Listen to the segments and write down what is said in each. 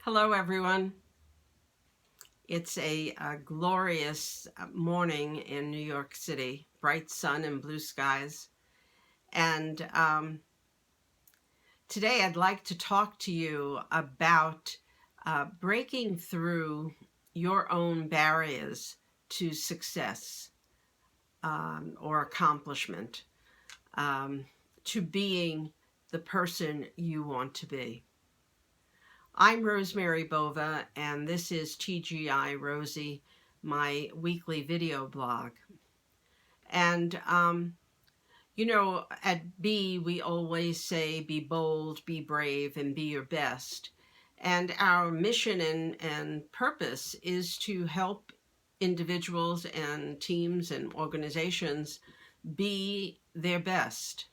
Hello, everyone. It's a glorious morning in New York City, bright sun and blue skies. And today I'd like to talk to you about breaking through your own barriers to success or accomplishment, to being the person you want to be. I'm Rosemary Bova, and this is TGI Rosey, my weekly video blog. And, at B, we always say be bold, be brave, and be your best. And our mission and purpose is to help individuals and teams and organizations be their best.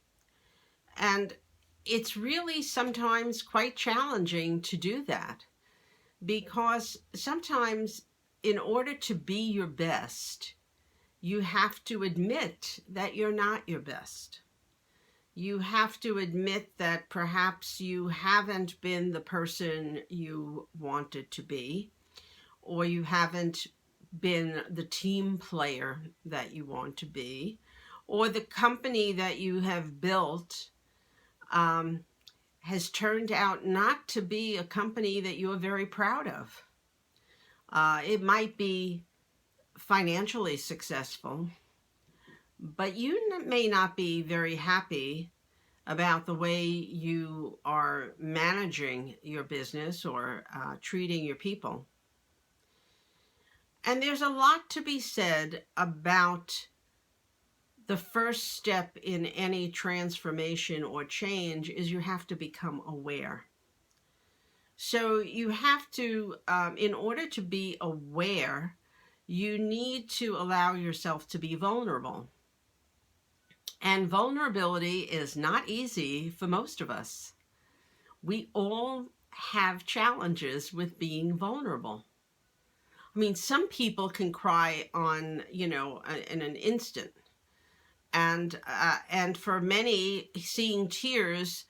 And it's really sometimes quite challenging to do that, because sometimes in order to be your best, you have to admit that you're not your best. You have to admit that perhaps you haven't been the person you wanted to be, or you haven't been the team player that you want to be, or the company that you have built has turned out not to be a company that you're very proud of. It might be financially successful, but you may not be very happy about the way you are managing your business or treating your people. And there's a lot to be said about the first step in any transformation or change is you have to become aware. So you have to, in order to be aware, you need to allow yourself to be vulnerable. And vulnerability is not easy for most of us. We all have challenges with being vulnerable. I mean, some people can cry on, in an instant. And for many, seeing tears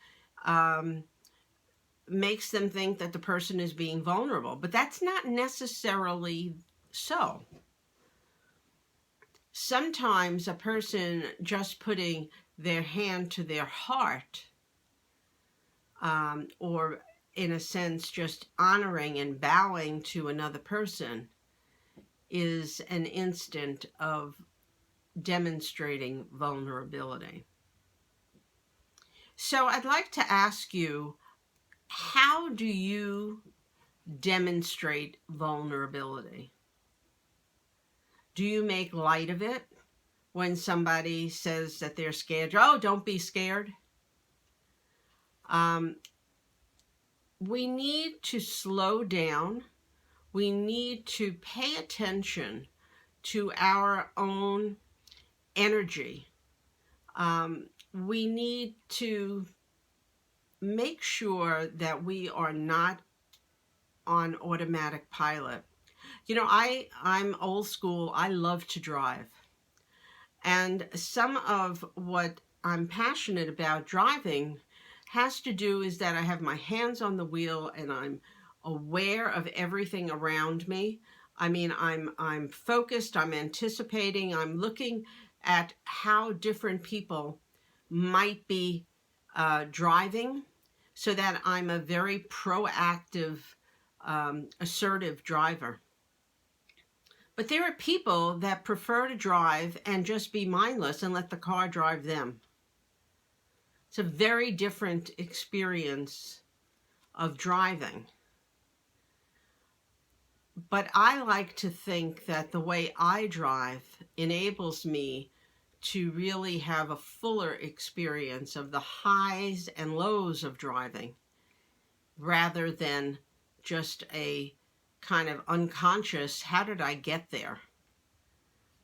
makes them think that the person is being vulnerable, but that's not necessarily so. Sometimes a person just putting their hand to their heart, or in a sense just honoring and bowing to another person, is an instant of demonstrating vulnerability. So I'd like to ask you, how do you demonstrate vulnerability? Do you make light of it when somebody says that they're scared? Oh, don't be scared. We need to slow down. We need to pay attention to our own energy. We need to make sure that we are not on automatic pilot. I'm old school. I love to drive. And some of what I'm passionate about driving has to do is that I have my hands on the wheel and I'm aware of everything around me. I mean, I'm focused, I'm anticipating, I'm looking at how different people might be driving, so that I'm a very proactive, assertive driver. But there are people that prefer to drive and just be mindless and let the car drive them. It's a very different experience of driving. But I like to think that the way I drive enables me to really have a fuller experience of the highs and lows of driving, rather than just a kind of unconscious, how did I get there?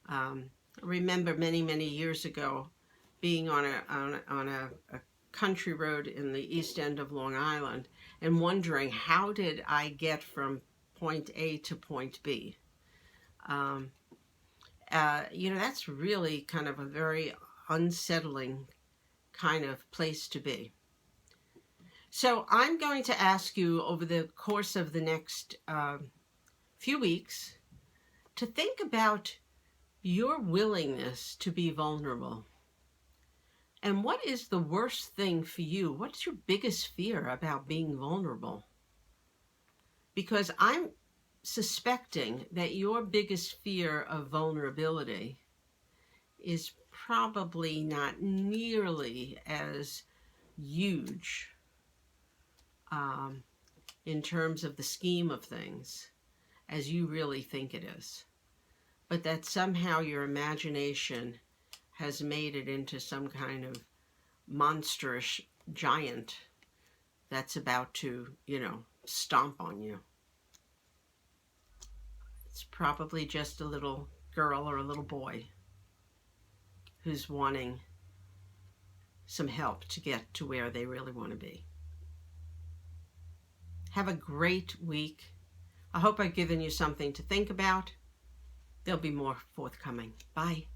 I remember many years ago being on a country road in the East End of Long Island and wondering, how did I get from point A to point B? That's really kind of a very unsettling kind of place to be. So I'm going to ask you over the course of the next few weeks to think about your willingness to be vulnerable. And what is the worst thing for you? What's your biggest fear about being vulnerable? Because I'm suspecting that your biggest fear of vulnerability is probably not nearly as huge in terms of the scheme of things as you really think it is. But that somehow your imagination has made it into some kind of monstrous giant that's about to, stomp on you. It's probably just a little girl or a little boy who's wanting some help to get to where they really want to be. Have a great week. I hope I've given you something to think about. There'll be more forthcoming. Bye.